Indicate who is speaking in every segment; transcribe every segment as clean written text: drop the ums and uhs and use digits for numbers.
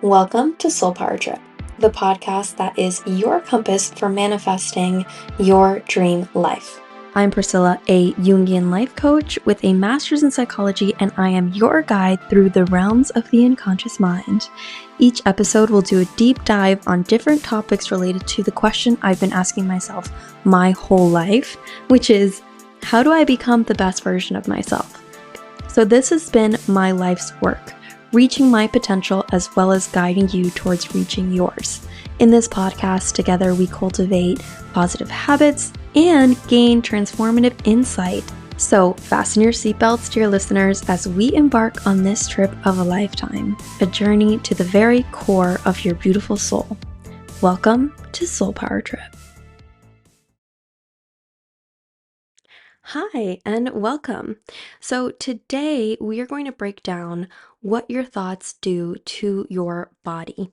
Speaker 1: Welcome to Soul Power Trip, the podcast that is your compass for manifesting your dream life. I'm Priscilla, a Jungian life coach with a master's in psychology, and I am your guide through the realms of the unconscious mind. Each episode will do a deep dive on different topics related to the question I've been asking myself my whole life, which is, how do I become the best version of myself? So this has been my life's work, reaching my potential as well as guiding you towards reaching yours. In this podcast, together we cultivate positive habits and gain transformative insight. So fasten your seatbelts, dear listeners, as we embark on this trip of a lifetime, a journey to the very core of your beautiful soul. Welcome to Soul Power Trip. Hi, and welcome. So today we are going to break down what your thoughts do to your body.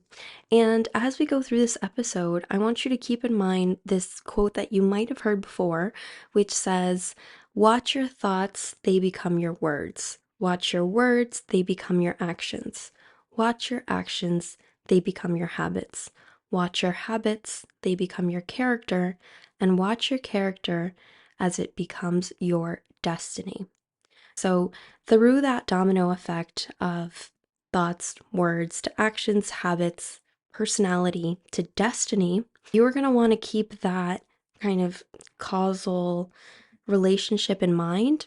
Speaker 1: And as we go through this episode, I want you to keep in mind this quote that you might have heard before, which says, "Watch your thoughts, they become your words. Watch your words, they become your actions. Watch your actions, they become your habits. Watch your habits, they become your character. And watch your character as it becomes your destiny." So, through that domino effect of thoughts, words, to actions, habits, personality, to destiny, you are going to want to keep that kind of causal relationship in mind,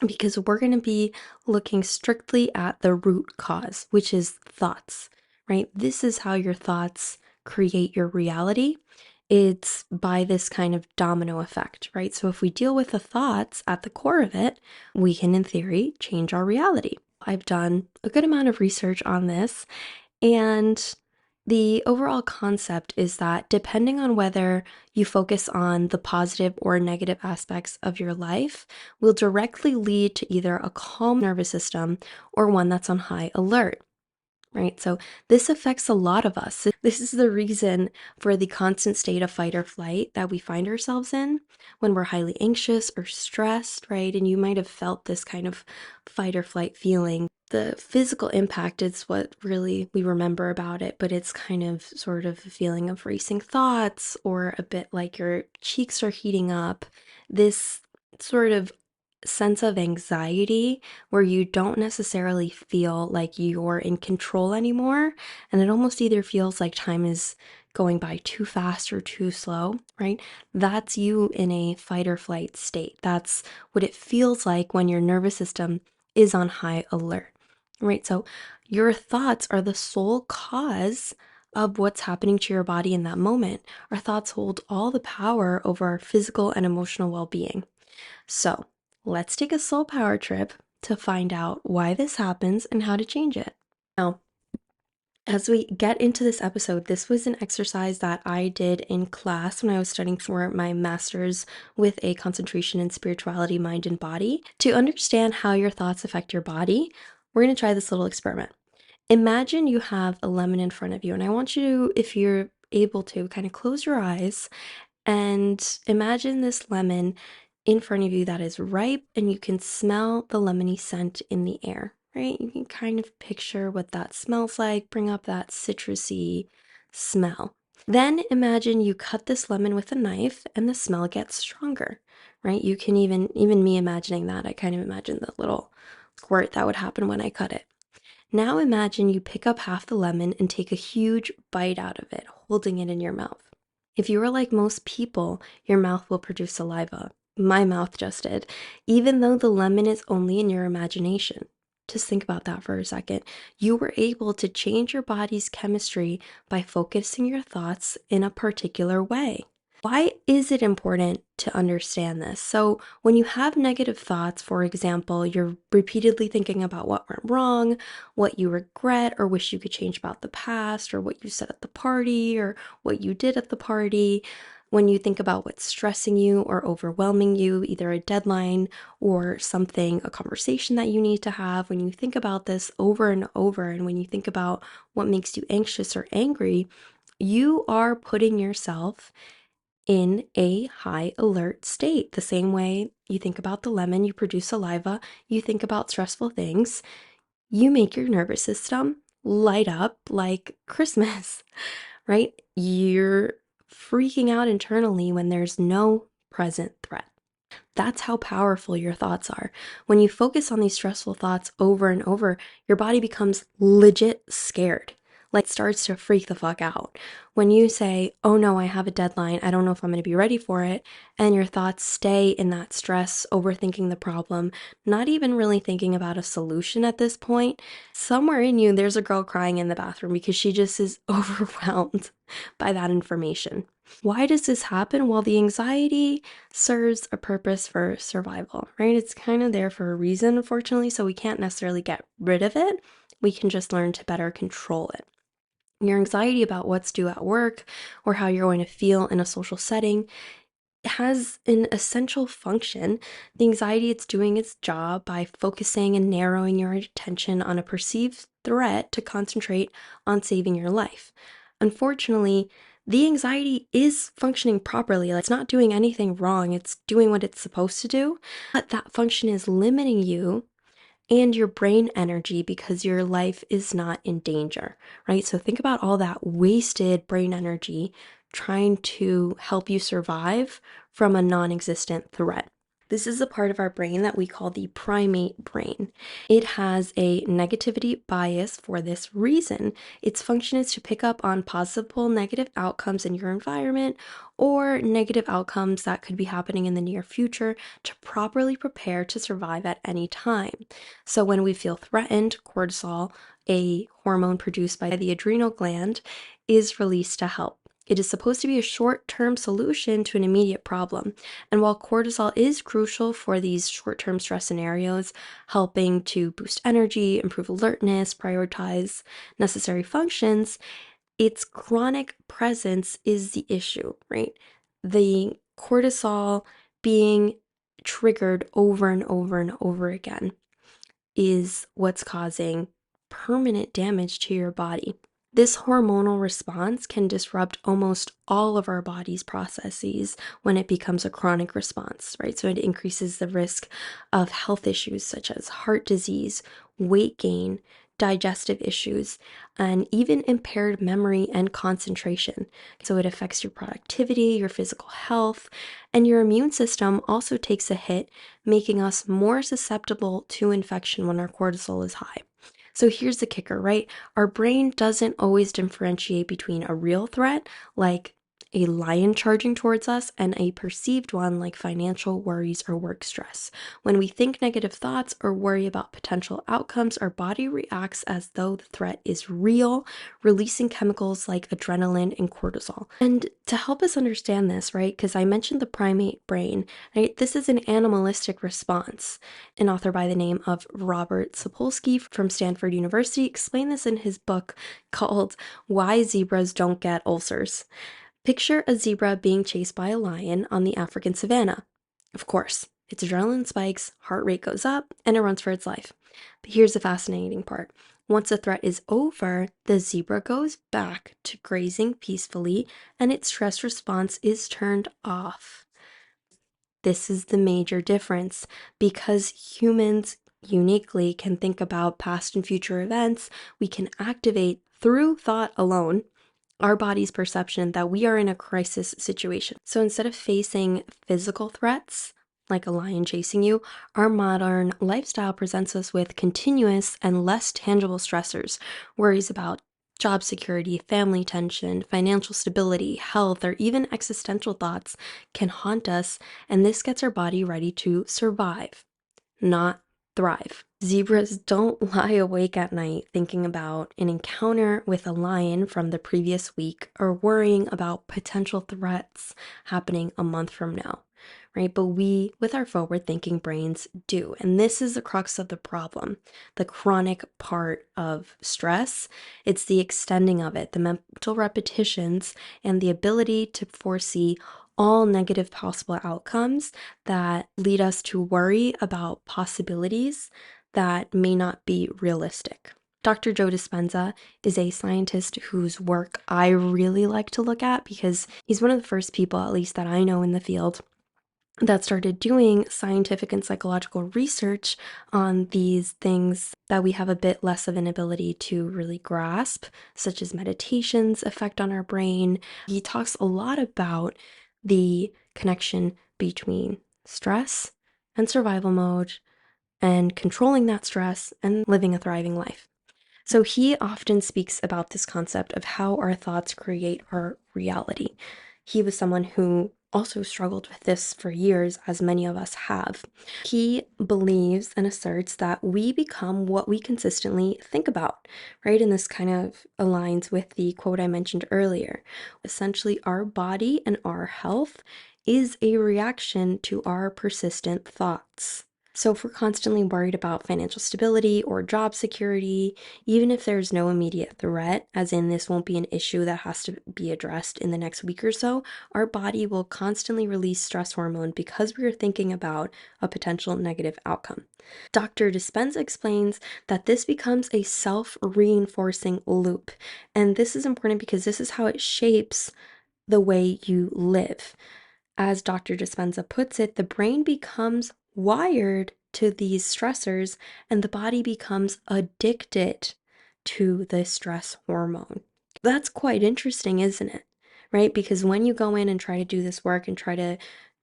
Speaker 1: because we're going to be looking strictly at the root cause, which is thoughts, right? This is how your thoughts create your reality. It's by this kind of domino effect, right? So if we deal with the thoughts at the core of it, we can, in theory, change our reality. I've done a good amount of research on this, and the overall concept is that depending on whether you focus on the positive or negative aspects of your life will directly lead to either a calm nervous system or one that's on high alert. Right? So this affects a lot of us. This is the reason for the constant state of fight or flight that we find ourselves in when we're highly anxious or stressed, right? And you might have felt this kind of fight or flight feeling. The physical impact is what really we remember about it, but it's kind of sort of a feeling of racing thoughts or a bit like your cheeks are heating up. This sort of sense of anxiety where you don't necessarily feel like you're in control anymore. And it almost either feels like time is going by too fast or too slow, right? That's you in a fight or flight state. That's what it feels like when your nervous system is on high alert, right? So your thoughts are the sole cause of what's happening to your body in that moment. Our thoughts hold all the power over our physical and emotional well-being. So let's take a soul power trip to find out why this happens and how to change it. Now, as we get into this episode, this was an exercise that I did in class when I was studying for my master's with a concentration in spirituality, mind, and body. To understand how your thoughts affect your body, we're going to try this little experiment. Imagine you have a lemon in front of you, and I want you to, if you're able to, kind of close your eyes and imagine this lemon in front of you that is ripe, and you can smell the lemony scent in the air, right? You can kind of picture what that smells like, bring up that citrusy smell. Then imagine you cut this lemon with a knife and the smell gets stronger, right? You can even me imagining that, I kind of imagine the little squirt that would happen when I cut it. Now imagine you pick up half the lemon and take a huge bite out of it, holding it in your mouth. If you are like most people, your mouth will produce saliva. My mouth just did, even though the lemon is only in your imagination. Just think about that for a second. You were able to change your body's chemistry by focusing your thoughts in a particular way. Why is it important to understand this? So, when you have negative thoughts, for example, you're repeatedly thinking about what went wrong, what you regret or wish you could change about the past, or what you said at the party, or what you did at the party. When you think about what's stressing you or overwhelming you, either a deadline or something, a conversation that you need to have, when you think about this over and over, and when you think about what makes you anxious or angry, you are putting yourself in a high alert state. The same way you think about the lemon, you produce saliva, you think about stressful things, you make your nervous system light up like Christmas, right? You're freaking out internally when there's no present threat. That's how powerful your thoughts are. When you focus on these stressful thoughts over and over, your body becomes legit scared. Like it starts to freak the fuck out. When you say, oh no, I have a deadline, I don't know if I'm going to be ready for it, and your thoughts stay in that stress, overthinking the problem, not even really thinking about a solution at this point, somewhere in you, there's a girl crying in the bathroom because she just is overwhelmed by that information. Why does this happen? Well, the anxiety serves a purpose for survival, right? It's kind of there for a reason, unfortunately, so we can't necessarily get rid of it. We can just learn to better control it. Your anxiety about what's due at work or how you're going to feel in a social setting has an essential function. The anxiety, it's doing its job by focusing and narrowing your attention on a perceived threat to concentrate on saving your life. Unfortunately, the anxiety is functioning properly. Like, it's not doing anything wrong. It's doing what it's supposed to do. But that function is limiting you and your brain energy because your life is not in danger, right? So think about all that wasted brain energy trying to help you survive from a non existent threat. This is a part of our brain that we call the primate brain. It has a negativity bias for this reason. Its function is to pick up on possible negative outcomes in your environment or negative outcomes that could be happening in the near future to properly prepare to survive at any time. So when we feel threatened, cortisol, a hormone produced by the adrenal gland, is released to help. It is supposed to be a short-term solution to an immediate problem. And while cortisol is crucial for these short-term stress scenarios, helping to boost energy, improve alertness, prioritize necessary functions, its chronic presence is the issue, right? The cortisol being triggered over and over and over again is what's causing permanent damage to your body. This hormonal response can disrupt almost all of our body's processes when it becomes a chronic response, right? So it increases the risk of health issues such as heart disease, weight gain, digestive issues, and even impaired memory and concentration. So it affects your productivity, your physical health, and your immune system also takes a hit, making us more susceptible to infection when our cortisol is high. So here's the kicker, right? Our brain doesn't always differentiate between a real threat, like a lion charging towards us, and a perceived one like financial worries or work stress. When we think negative thoughts or worry about potential outcomes, our body reacts as though the threat is real, releasing chemicals like adrenaline and cortisol. And to help us understand this, right, because I mentioned the primate brain, right, this is an animalistic response. An author by the name of Robert Sapolsky from Stanford University explained this in his book called Why Zebras Don't Get Ulcers. Picture a zebra being chased by a lion on the African savanna. Of course, its adrenaline spikes, heart rate goes up, and it runs for its life. But here's the fascinating part. Once the threat is over, the zebra goes back to grazing peacefully, and its stress response is turned off. This is the major difference. Because humans uniquely can think about past and future events, we can activate through thought alone our body's perception that we are in a crisis situation. So instead of facing physical threats, like a lion chasing you, our modern lifestyle presents us with continuous and less tangible stressors, worries about job security, family tension, financial stability, health, or even existential thoughts can haunt us, and this gets our body ready to survive, not thrive. Zebras don't lie awake at night thinking about an encounter with a lion from the previous week or worrying about potential threats happening a month from now, right? But we, with our forward thinking brains, do. And this is the crux of the problem, the chronic part of stress. It's the extending of it, the mental repetitions, and the ability to foresee all negative possible outcomes that lead us to worry about possibilities that may not be realistic. Dr. Joe Dispenza is a scientist whose work I really like to look at because he's one of the first people, at least that I know in the field, that started doing scientific and psychological research on these things that we have a bit less of an ability to really grasp, such as meditation's effect on our brain. He talks a lot about the connection between stress and survival mode and controlling that stress and living a thriving life. So he often speaks about this concept of how our thoughts create our reality. He was someone who also struggled with this for years, as many of us have. He believes and asserts that we become what we consistently think about, right? And this kind of aligns with the quote I mentioned earlier. Essentially, our body and our health is a reaction to our persistent thoughts. So, if we're constantly worried about financial stability or job security, even if there's no immediate threat, as in this won't be an issue that has to be addressed in the next week or so, our body will constantly release stress hormone because we are thinking about a potential negative outcome. Dr. Dispenza explains that this becomes a self-reinforcing loop. And this is important because this is how it shapes the way you live. As Dr. Dispenza puts it, the brain becomes wired to these stressors and the body becomes addicted to the stress hormone. That's quite interesting, isn't it? Right? Because when you go in and try to do this work and try to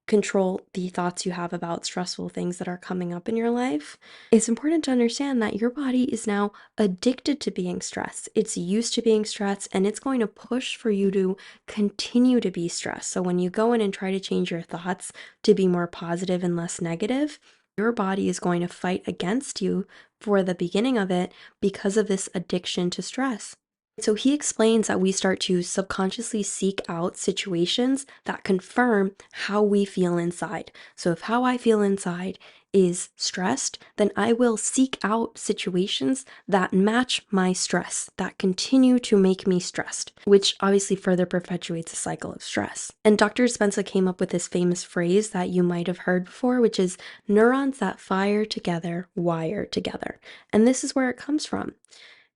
Speaker 1: control the thoughts you have about stressful things that are coming up in your life, it's important to understand that your body is now addicted to being stressed. It's used to being stressed and it's going to push for you to continue to be stressed. So when you go in and try to change your thoughts to be more positive and less negative, your body is going to fight against you for the beginning of it because of this addiction to stress. So he explains that we start to subconsciously seek out situations that confirm how we feel inside. So if how I feel inside is stressed, then I will seek out situations that match my stress, that continue to make me stressed, which obviously further perpetuates a cycle of stress. And Dr. Spencer came up with this famous phrase that you might have heard before, which is neurons that fire together, wire together. And this is where it comes from.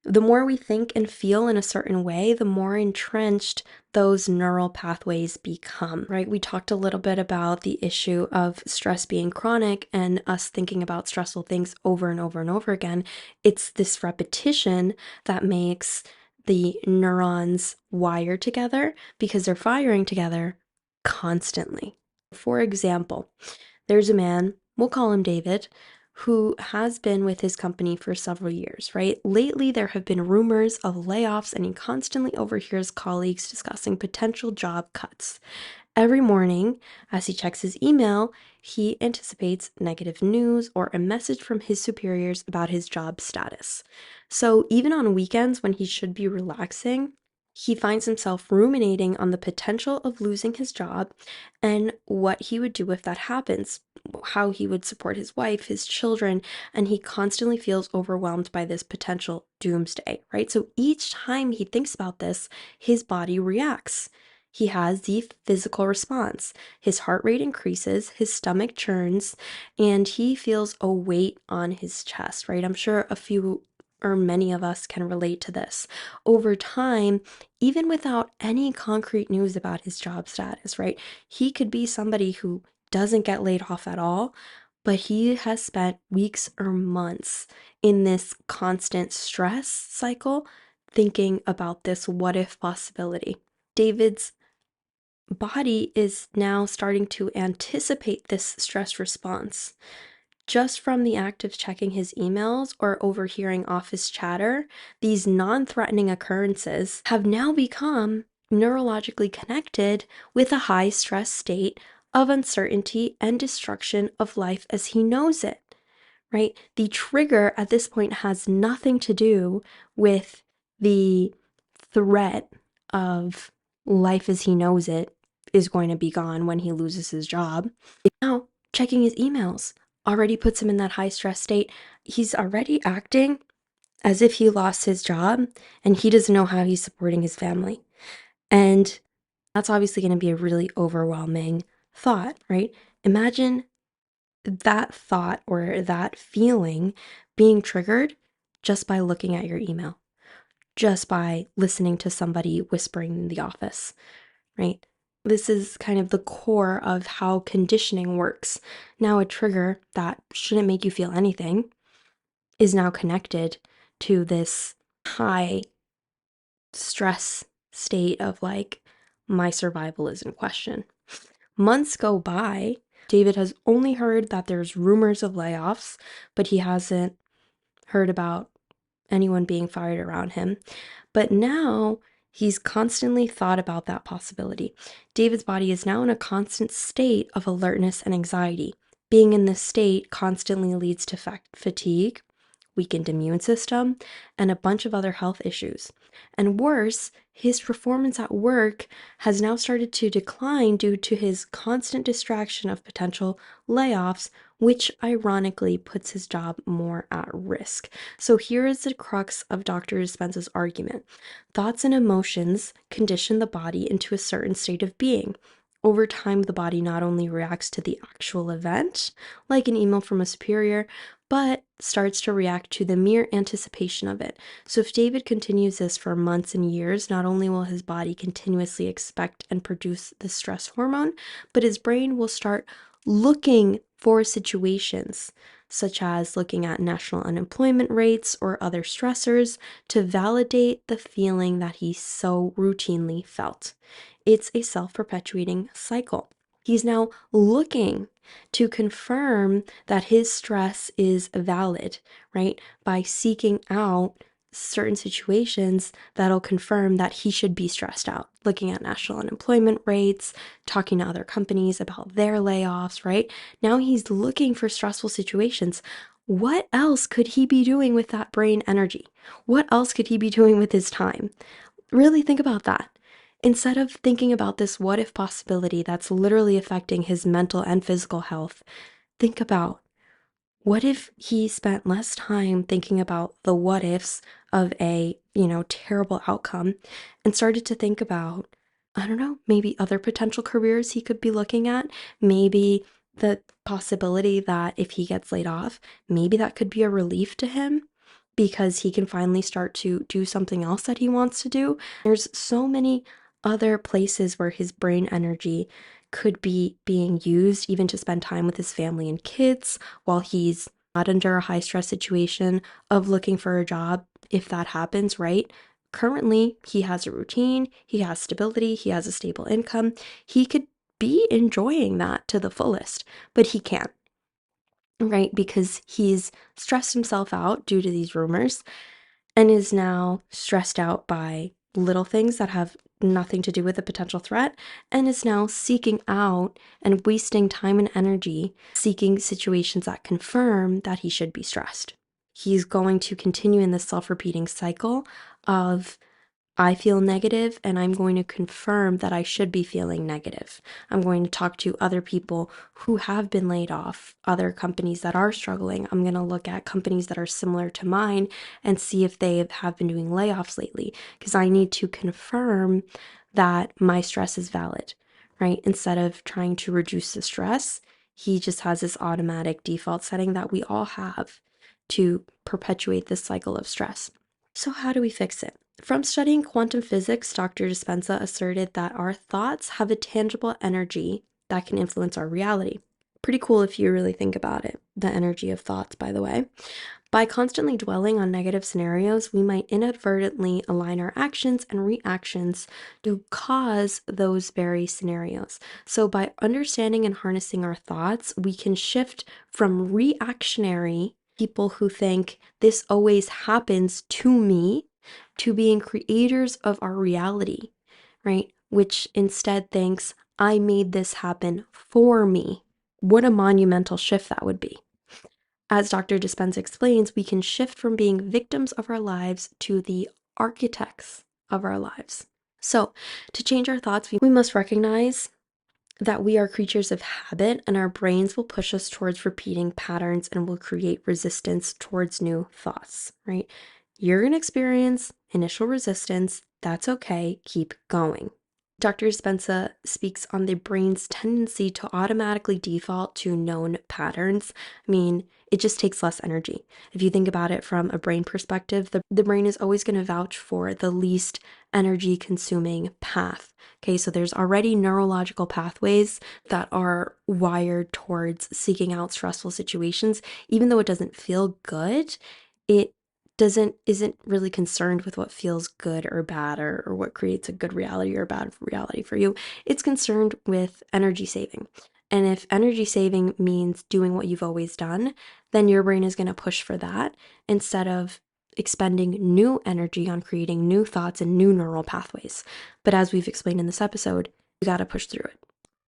Speaker 1: The more we think and feel in a certain way, the more entrenched those neural pathways become, right? We talked a little bit about the issue of stress being chronic and us thinking about stressful things over and over and over again. It's this repetition that makes the neurons wire together because they're firing together constantly. For example, there's a man, we'll call him David, who has been with his company for several years, right? Lately, there have been rumors of layoffs, and he constantly overhears colleagues discussing potential job cuts. Every morning, as he checks his email, he anticipates negative news or a message from his superiors about his job status. So even on weekends when he should be relaxing, he finds himself ruminating on the potential of losing his job and what he would do if that happens, how he would support his wife, his children, and he constantly feels overwhelmed by this potential doomsday, right? So each time he thinks about this, his body reacts. He has the physical response. His heart rate increases, his stomach churns, and he feels a weight on his chest, right? I'm sure a few or many of us can relate to this. Over time, even without any concrete news about his job status, right? He could be somebody who doesn't get laid off at all, but he has spent weeks or months in this constant stress cycle thinking about this what if possibility. David's body is now starting to anticipate this stress response. Just from the act of checking his emails or overhearing office chatter, these non threatening occurrences have now become neurologically connected with a high stress state of uncertainty and destruction of life as he knows it, right? The trigger at this point has nothing to do with the threat of life as he knows it is going to be gone when he loses his job. Now, checking his emails already puts him in that high stress state. He's already acting as if he lost his job and he doesn't know how he's supporting his family. And that's obviously going to be a really overwhelming thought, right? Imagine that thought or that feeling being triggered just by looking at your email, just by listening to somebody whispering in the office, right? This is kind of the core of how conditioning works. Now, a trigger that shouldn't make you feel anything is now connected to this high stress state of like, my survival is in question. Months go by. David has only heard that there's rumors of layoffs, but he hasn't heard about anyone being fired around him. But now he's constantly thought about that possibility. David's body is now in a constant state of alertness and anxiety. Being in this state constantly leads to fatigue, weakened immune system, and a bunch of other health issues. And worse, his performance at work has now started to decline due to his constant distraction of potential layoffs, which ironically puts his job more at risk. So here is the crux of Dr. Dispenza's argument. Thoughts and emotions condition the body into a certain state of being. Over time, the body not only reacts to the actual event, like an email from a superior, but starts to react to the mere anticipation of it. So if David continues this for months and years, not only will his body continuously expect and produce the stress hormone, but his brain will start looking for situations, such as looking at national unemployment rates or other stressors to validate the feeling that he so routinely felt. It's a self-perpetuating cycle. He's now looking to confirm that his stress is valid, right? By seeking out certain situations that'll confirm that he should be stressed out, looking at national unemployment rates, talking to other companies about their layoffs, right? Now he's looking for stressful situations. What else could he be doing with that brain energy? What else could he be doing with his time? Really think about that. Instead of thinking about this what if possibility that's literally affecting his mental and physical health, think about what if he spent less time thinking about the what ifs of a, terrible outcome and started to think about, I don't know, maybe other potential careers he could be looking at, maybe the possibility that if he gets laid off, maybe that could be a relief to him because he can finally start to do something else that he wants to do. There's so many other places where his brain energy could be being used even to spend time with his family and kids while he's not under a high stress situation of looking for a job if that happens, right? Currently, he has a routine, he has stability, he has a stable income. He could be enjoying that to the fullest, but he can't, right? Because he's stressed himself out due to these rumors and is now stressed out by little things that have nothing to do with a potential threat and is now seeking out and wasting time and energy seeking situations that confirm that he should be stressed. He's going to continue in this self-repeating cycle of I feel negative and I'm going to confirm that I should be feeling negative. I'm going to talk to other people who have been laid off, other companies that are struggling. I'm going to look at companies that are similar to mine and see if they have been doing layoffs lately because I need to confirm that my stress is valid, right? Instead of trying to reduce the stress, he just has this automatic default setting that we all have to perpetuate this cycle of stress. So how do we fix it? From studying quantum physics, Dr. Dispenza asserted that our thoughts have a tangible energy that can influence our reality. Pretty cool if you really think about it, the energy of thoughts, by the way. By constantly dwelling on negative scenarios, we might inadvertently align our actions and reactions to cause those very scenarios. So, by understanding and harnessing our thoughts, we can shift from reactionary people who think this always happens to me to being creators of our reality, right? Which instead thinks, I made this happen for me. What a monumental shift that would be. As Dr. Dispenza explains, we can shift from being victims of our lives to the architects of our lives. So, to change our thoughts, we must recognize that we are creatures of habit and our brains will push us towards repeating patterns and will create resistance towards new thoughts, right? You're going to experience initial resistance. That's okay. Keep going. Dr. Dispenza speaks on the brain's tendency to automatically default to known patterns. I mean, it just takes less energy. If you think about it from a brain perspective, the brain is always going to vouch for the least energy consuming path. Okay, so there's already neurological pathways that are wired towards seeking out stressful situations. Even though it doesn't feel good, it isn't really concerned with what feels good or bad, or what creates a good reality or a bad reality for you. It's concerned with energy saving. And if energy saving means doing what you've always done, then your brain is going to push for that instead of expending new energy on creating new thoughts and new neural pathways. But as we've explained in this episode, you got to push through it.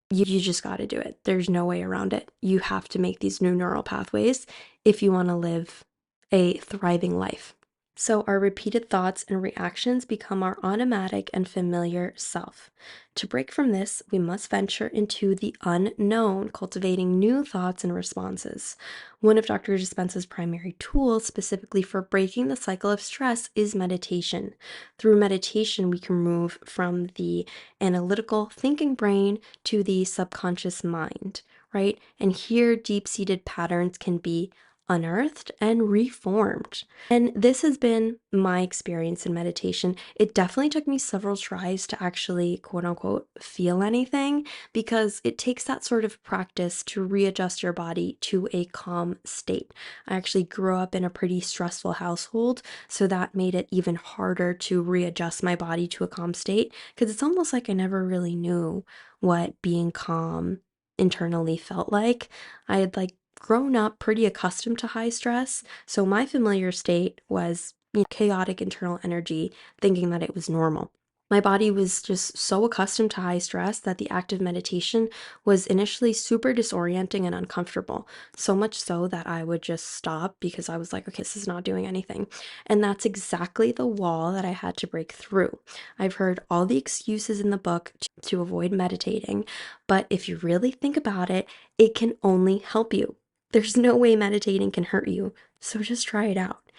Speaker 1: You just got to do it. There's no way around it. You have to make these new neural pathways if you want to live a thriving life. So our repeated thoughts and reactions become our automatic and familiar self. To break from this, we must venture into the unknown, cultivating new thoughts and responses. One of Dr. Dispenza's primary tools, specifically for breaking the cycle of stress, is meditation. Through meditation, we can move from the analytical thinking brain to the subconscious mind, right? And here, deep-seated patterns can be unearthed and reformed. And this has been my experience in meditation. It definitely took me several tries to actually, quote unquote, feel anything, because it takes that sort of practice to readjust your body to a calm state. I actually grew up in a pretty stressful household, so that made it even harder to readjust my body to a calm state, because it's almost like I never really knew what being calm internally felt like. I had grown up pretty accustomed to high stress, so my familiar state was chaotic internal energy, thinking that it was normal. My body was just so accustomed to high stress that the act of meditation was initially super disorienting and uncomfortable. So much so that I would just stop because I was like, okay, this is not doing anything. And that's exactly the wall that I had to break through. I've heard all the excuses in the book to avoid meditating, but if you really think about it, it can only help you. There's no way meditating can hurt you, so just try it out.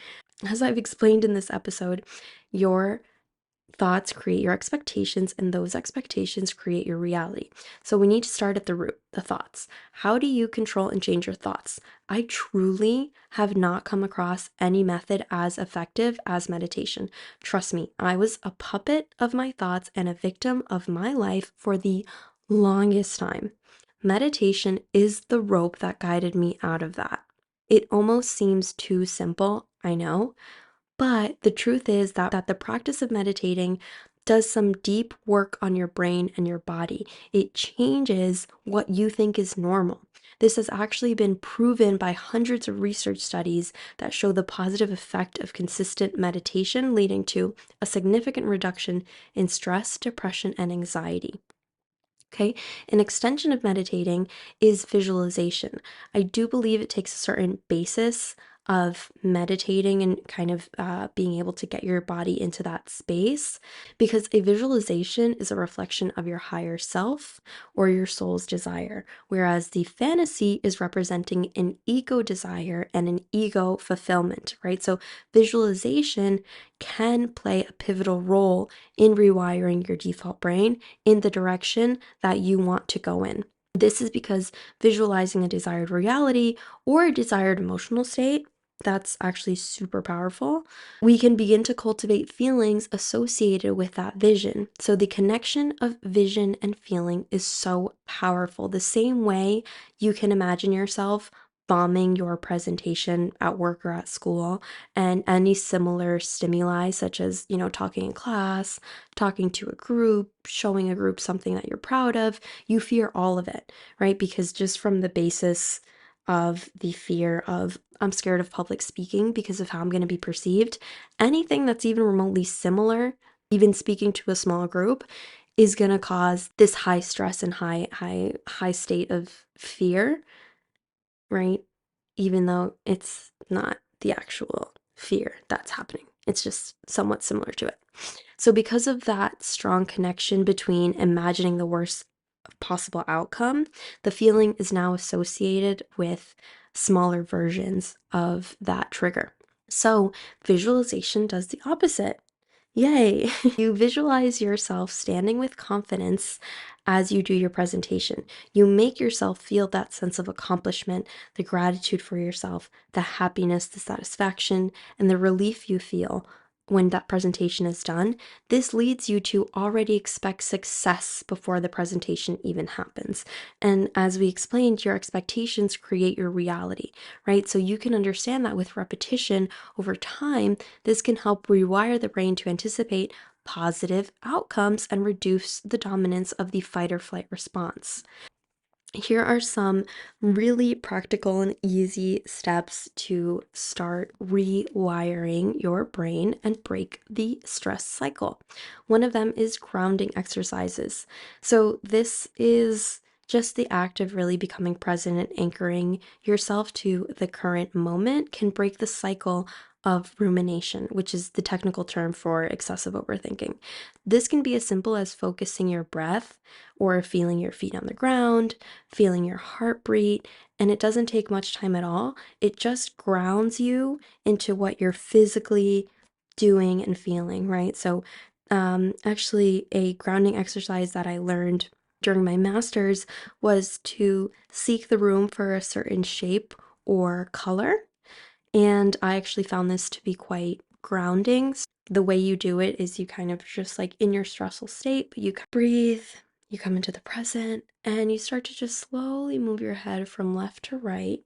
Speaker 1: As I've explained in this episode, your thoughts create your expectations, and those expectations create your reality. So we need to start at the root, the thoughts. How do you control and change your thoughts? I truly have not come across any method as effective as meditation. Trust me, I was a puppet of my thoughts and a victim of my life for the longest time. Meditation is the rope that guided me out of that. It almost seems too simple, I know, but the truth is that the practice of meditating does some deep work on your brain and your body. It changes what you think is normal. This has actually been proven by hundreds of research studies that show the positive effect of consistent meditation, leading to a significant reduction in stress, depression, and anxiety. Okay, an extension of meditating is visualization. I do believe it takes a certain basis of meditating and kind of being able to get your body into that space, because a visualization is a reflection of your higher self or your soul's desire, whereas the fantasy is representing an ego desire and an ego fulfillment, right? So visualization can play a pivotal role in rewiring your default brain in the direction that you want to go in. This is because visualizing a desired reality or a desired emotional state, that's actually super powerful. We can begin to cultivate feelings associated with that vision. So the connection of vision and feeling is so powerful. The same way you can imagine yourself bombing your presentation at work or at school, and any similar stimuli, such as, talking in class, talking to a group, showing a group something that you're proud of, you fear all of it, right? Because just from the basis of the fear of, I'm scared of public speaking because of how I'm going to be perceived, anything that's even remotely similar, even speaking to a small group, is going to cause this high stress and high state of fear, right? Even though it's not the actual fear that's happening. It's just somewhat similar to it. So because of that strong connection between imagining the worst possible outcome, the feeling is now associated with smaller versions of that trigger. So visualization does the opposite. Yay! You visualize yourself standing with confidence as you do your presentation. You make yourself feel that sense of accomplishment, the gratitude for yourself, the happiness, the satisfaction, and the relief you feel when that presentation is done. This leads you to already expect success before the presentation even happens. And as we explained, your expectations create your reality, right? So you can understand that with repetition over time, this can help rewire the brain to anticipate positive outcomes and reduce the dominance of the fight or flight response. Here are some really practical and easy steps to start rewiring your brain and break the stress cycle. One of them is grounding exercises. So, this is just the act of really becoming present and anchoring yourself to the current moment can break the cycle of rumination, which is the technical term for excessive overthinking. This can be as simple as focusing your breath or feeling your feet on the ground, feeling your heartbeat, and it doesn't take much time at all. It just grounds you into what you're physically doing and feeling, right? So, actually, a grounding exercise that I learned during my master's was to seek the room for a certain shape or color. And I actually found this to be quite grounding. The way you do it is you kind of just like in your stressful state, but you breathe, you come into the present, and you start to just slowly move your head from left to right.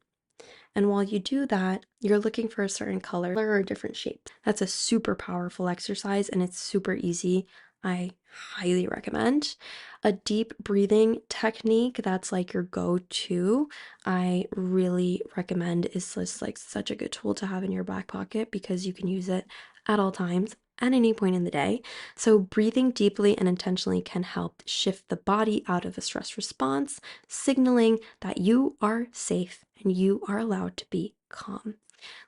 Speaker 1: And while you do that, you're looking for a certain color or a different shape. That's a super powerful exercise and it's super easy. I highly recommend. A deep breathing technique that's like your go-to, I really recommend, is just like such a good tool to have in your back pocket because you can use it at all times at any point in the day. So, breathing deeply and intentionally can help shift the body out of a stress response, signaling that you are safe and you are allowed to be calm.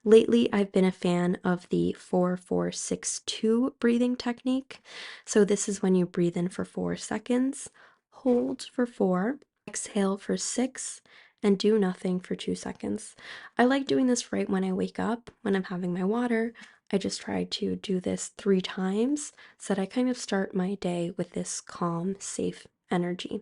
Speaker 1: Lately, I've been a fan of the 4-4-6-2 breathing technique. So, this is when you breathe in for 4 seconds, hold for 4, exhale for 6, and do nothing for 2 seconds. I like doing this right when I wake up, when I'm having my water. I just try to do this 3 times so that I kind of start my day with this calm, safe energy.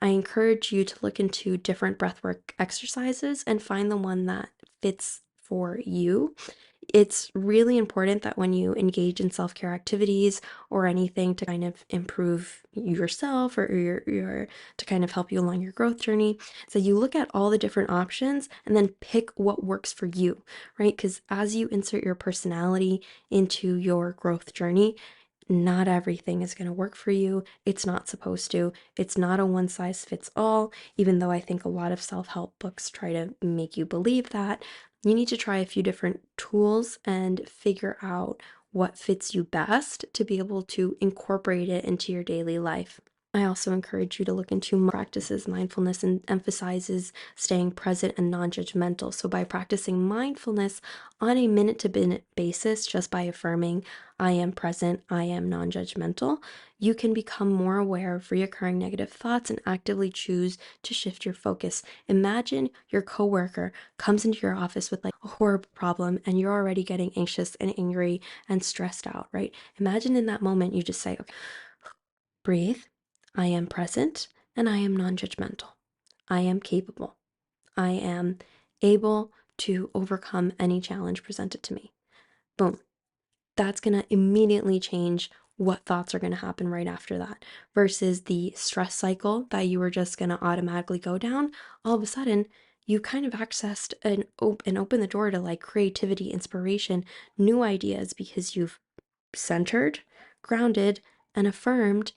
Speaker 1: I encourage you to look into different breathwork exercises and find the one that fits for you. It's really important that when you engage in self-care activities or anything to kind of improve yourself or your to kind of help you along your growth journey, so you look at all the different options and then pick what works for you, right? Because as you insert your personality into your growth journey, not everything is going to work for you. It's not supposed to. It's not a one size fits all, even though I think a lot of self help books try to make you believe that. You need to try a few different tools and figure out what fits you best to be able to incorporate it into your daily life. I also encourage you to look into practices. Mindfulness and emphasizes staying present and non judgmental. So, by practicing mindfulness on a minute to minute basis, just by affirming, I am present, I am non judgmental, you can become more aware of reoccurring negative thoughts and actively choose to shift your focus. Imagine your coworker comes into your office with like a horrible problem and you're already getting anxious and angry and stressed out, right? Imagine in that moment you just say, okay, breathe. I am present and I am non judgmental. I am capable. I am able to overcome any challenge presented to me. Boom. That's going to immediately change what thoughts are going to happen right after that versus the stress cycle that you were just going to automatically go down. All of a sudden, you kind of accessed and open the door to like creativity, inspiration, new ideas because you've centered, grounded, and affirmed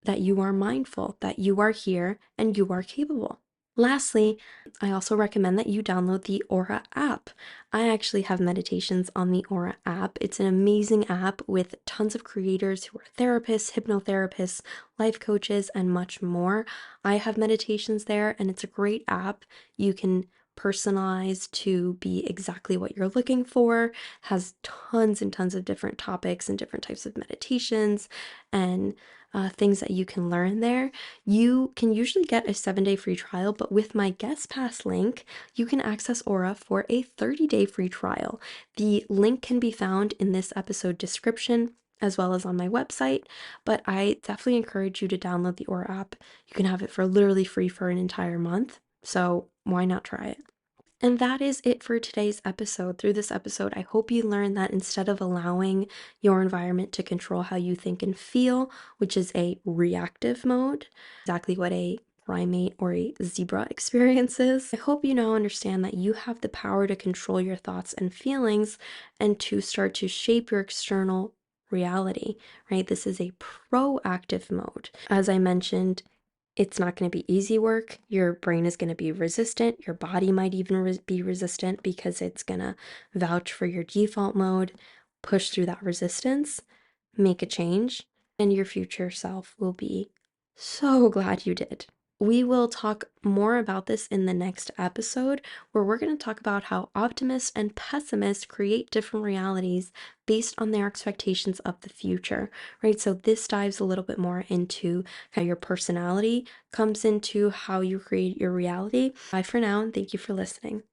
Speaker 1: that you are mindful, that you are here, and you are capable. Lastly, I also recommend that you download the Aura app. I actually have meditations on the Aura app. It's an amazing app with tons of creators who are therapists, hypnotherapists, life coaches, and much more. I have meditations there, and it's a great app. You can personalize to be exactly what you're looking for, has tons and tons of different topics and different types of meditations and things that you can learn there. You can usually get a 7-day free trial, but with my guest pass link, you can access Aura for a 30-day free trial. The link can be found in this episode description, as well as on my website. But I definitely encourage you to download the Aura app. You can have it for literally free for an entire month. So why not try it? And that is it for today's episode. Through this episode, I hope you learned that instead of allowing your environment to control how you think and feel, which is a reactive mode, exactly what a primate or a zebra experiences, I hope you now understand that you have the power to control your thoughts and feelings and to start to shape your external reality, right? This is a proactive mode. As I mentioned, it's not going to be easy work. Your brain is going to be resistant. Your body might even be resistant because it's going to vouch for your default mode. Push through that resistance, make a change, and your future self will be so glad you did. We will talk more about this in the next episode, where we're going to talk about how optimists and pessimists create different realities based on their expectations of the future, right? So this dives a little bit more into how your personality comes into how you create your reality. Bye for now, and thank you for listening.